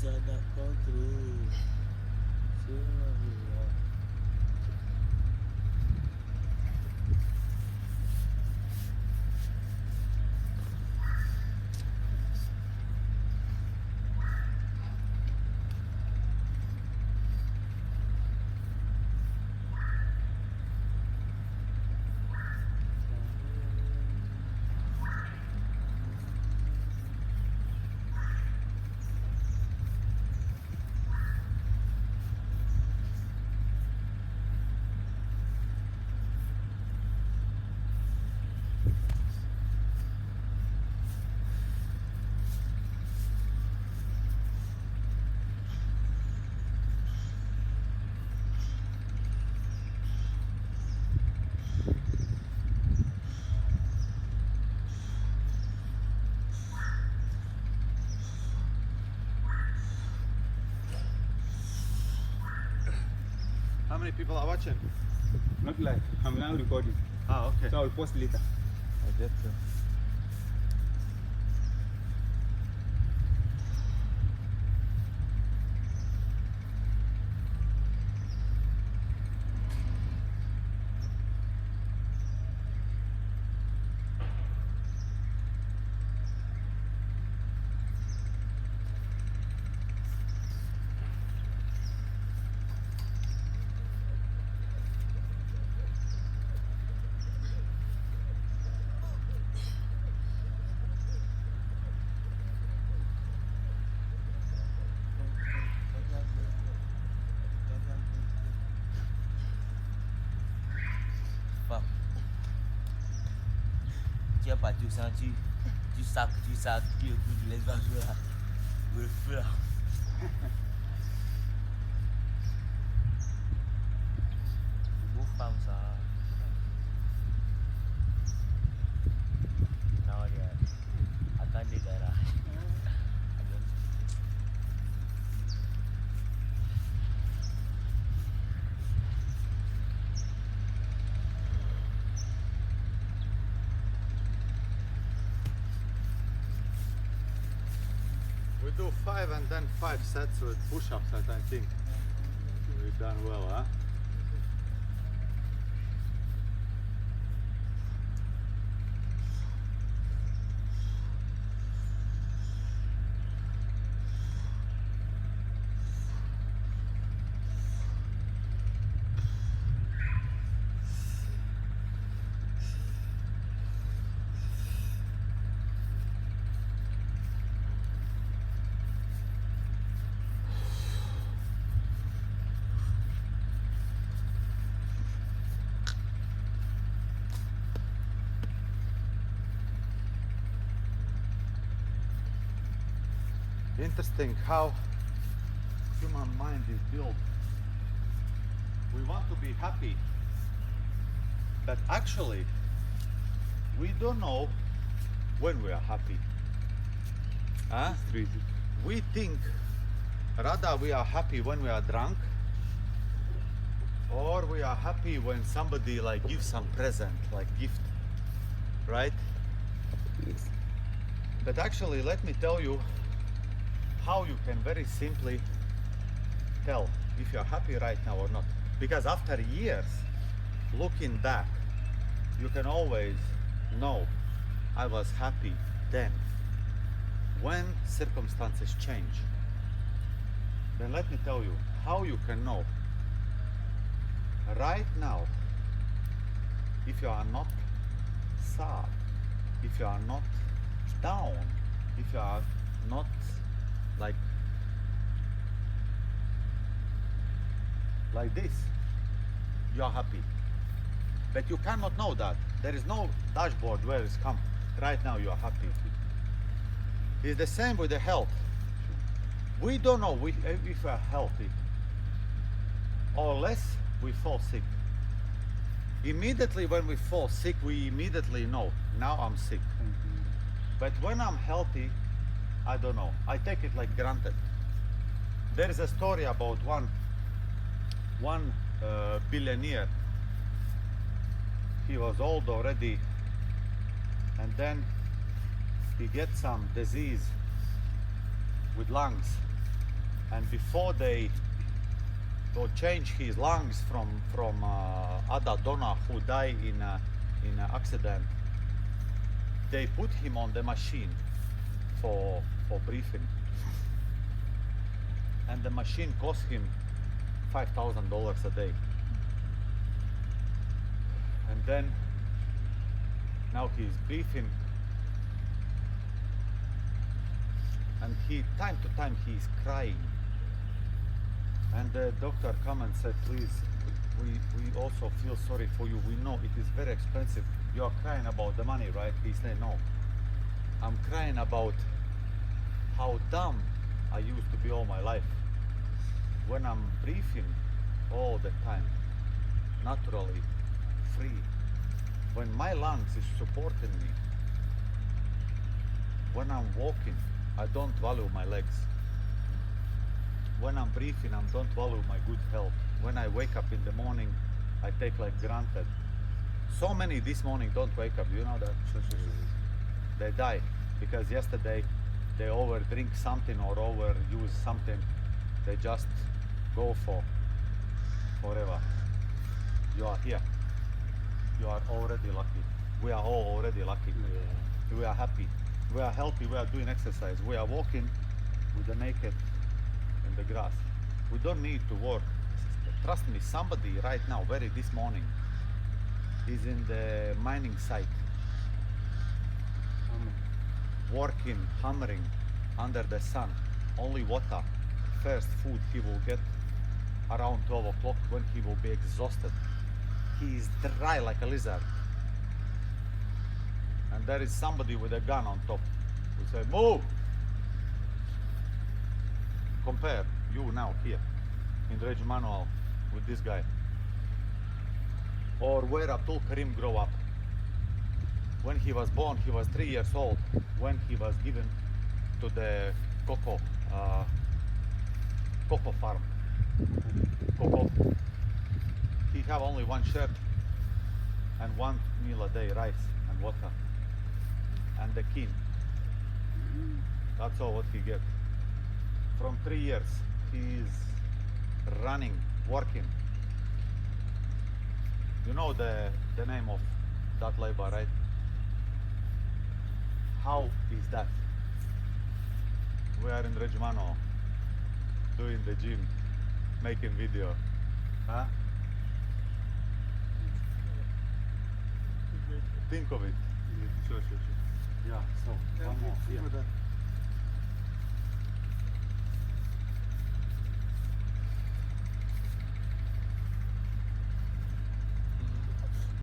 ça d'accord trop. C'est vrai. How many people are watching? Not live. I'm now recording. Ah, okay. So I'll post later. I get you. Femme, tu n'as pas tout senti, tu sacs, tu écoutes les enfants là, le feu là. Beau femme ça. Non, regarde. Attendez là. We do 5 and then 5 sets with push-ups, I think. We've done well, huh? Interesting how human mind is built. We want to be happy, but actually we don't know when we are happy. Huh? We think rather we are happy when we are drunk, or we are happy when somebody like gives some present, like gift, right? Yes. But actually, let me tell you how you can very simply tell if you're happy right now or not. Because after years, looking back, you can always know I was happy then. When circumstances change, then let me tell you how you can know right now if you are not sad, if you are not down, if you are not like this, you are happy. But you cannot know that. There is no dashboard where it's come. Right now you are happy. It's the same with the health. We don't know if we are healthy unless we fall sick. Immediately when we fall sick, we immediately know, now I'm sick. But when I'm healthy, I don't know. I take it like granted. There is a story about one billionaire. He was old already, and then he gets some disease with lungs, and before they to change his lungs from other donor who died in an accident, they put him on the machine for breathing, and the machine cost him $5,000 a day. And then now he's breathing, and time to time he's crying, and the doctor come and said, please, we also feel sorry for you, we know it is very expensive, you are crying about the money, right? He said, no, I'm crying about how dumb I used to be all my life. When I'm breathing all the time, naturally, free, when my lungs is supporting me, when I'm walking, I don't value my legs. When I'm breathing, I don't value my good health. When I wake up in the morning, I take like granted. So many this morning don't wake up, you know that? They die because yesterday they overdrink something or overuse something. They just go for forever. You are here. You are already lucky. We are all already lucky. Yeah. We are happy. We are healthy. We are doing exercise. We are walking with the naked in the grass. We don't need to work. Trust me, somebody right now, this morning, is in the mining site, working, hammering under the sun, only water. First food he will get around 12 o'clock when he will be exhausted. He is dry like a lizard. And there is somebody with a gun on top who say, move! Compare you now here in Reg Manual with this guy. Or where Abdul Karim grew up. When he was born, he was 3 years old when he was given to the cocoa farm. Cocoa. He have only one shirt and one meal a day, rice and water, and the kin. That's all what he get. From 3 years, he is running, working. You know the name of that labor, right? How is that? We are in Regmano, doing the gym, making video. Huh? Think of it. Sure. Yeah, so one more. Yeah.